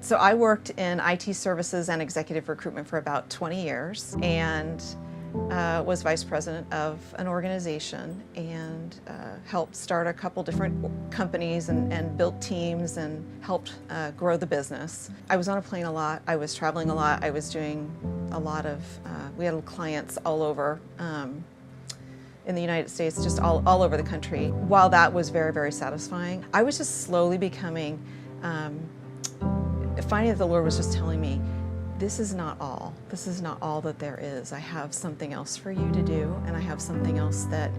So I worked in IT services and executive recruitment for about 20 years and was vice president of an organization and helped start a couple different companies and built teams and helped grow the business. I was on a plane a lot, I was traveling a lot, I was doing a lot of, we had clients all over in the United States, just all over the country. While that was very, very satisfying, I was just slowly becoming, finding that the Lord was just telling me, this is not all. This is not all that there is. I have something else for you to do, and I have something else that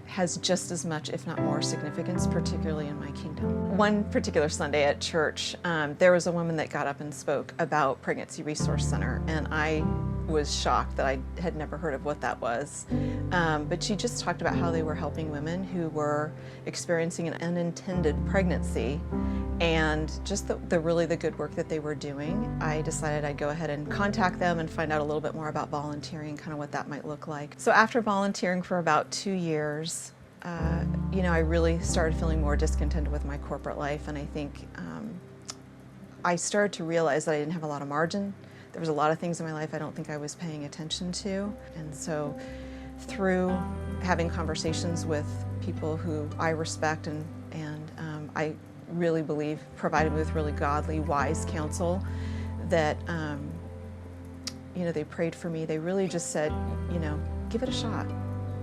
has just as much, if not more, significance, particularly in my kingdom. One particular Sunday at church, there was a woman that got up and spoke about Pregnancy Resource Center, and I was shocked that I had never heard of what that was. But she just talked about how they were helping women who were experiencing an unintended pregnancy, and just the really good work that they were doing. I decided I'd go ahead and contact them and find out a little bit more about volunteering, kind of what that might look like. So after volunteering for about 2 years, I really started feeling more discontented with my corporate life, and I think I started to realize that I didn't have a lot of margin. There was a lot of things in my life I don't think I was paying attention to, and so through having conversations with people who I respect and I really believe provided me with really godly, wise counsel, that they prayed for me. They really just said, give it a shot,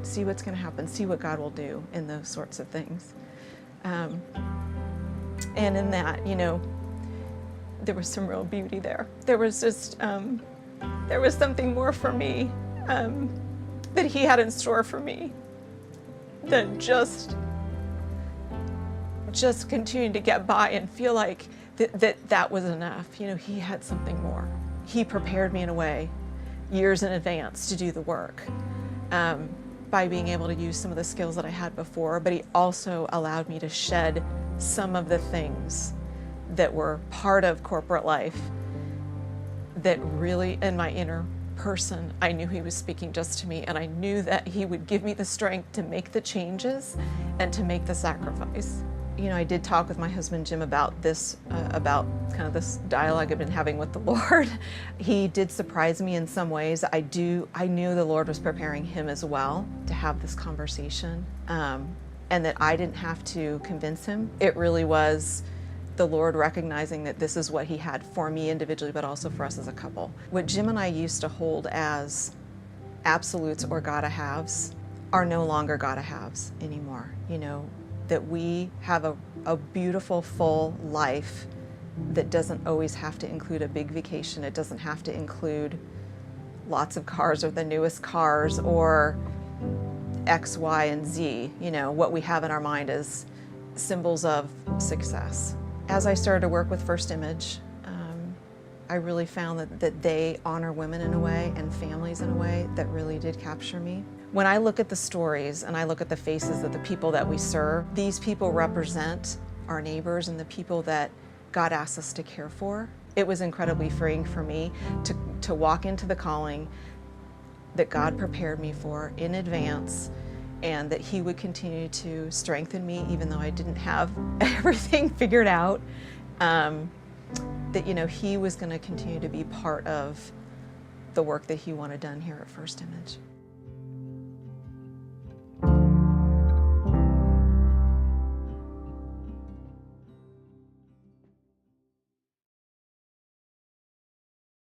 see what's going to happen, see what God will do in those sorts of things. And in that, there was some real beauty there. There was just, there was something more for me that He had in store for me than just continuing to get by and feel like that was enough. He had something more. He prepared me in a way years in advance to do the work by being able to use some of the skills that I had before, but He also allowed me to shed some of the things that were part of corporate life that really, in my inner person, I knew He was speaking just to me, and I knew that He would give me the strength to make the changes and to make the sacrifice. I did talk with my husband Jim about this, about kind of this dialogue I've been having with the Lord. He did surprise me in some ways. I knew the Lord was preparing him as well to have this conversation, and that I didn't have to convince him. It really was the Lord recognizing that this is what He had for me individually, but also for us as a couple. What Jim and I used to hold as absolutes or gotta-haves are no longer gotta-haves anymore. That we have a beautiful, full life that doesn't always have to include a big vacation. It doesn't have to include lots of cars or the newest cars or X, Y, and Z. What we have in our mind is symbols of success. As I started to work with First Image, I really found that they honor women in a way and families in a way that really did capture me. When I look at the stories and I look at the faces of the people that we serve, these people represent our neighbors and the people that God asks us to care for. It was incredibly freeing for me to walk into the calling that God prepared me for in advance, and that He would continue to strengthen me even though I didn't have everything figured out. That He was going to continue to be part of the work that He wanted done here at First Image.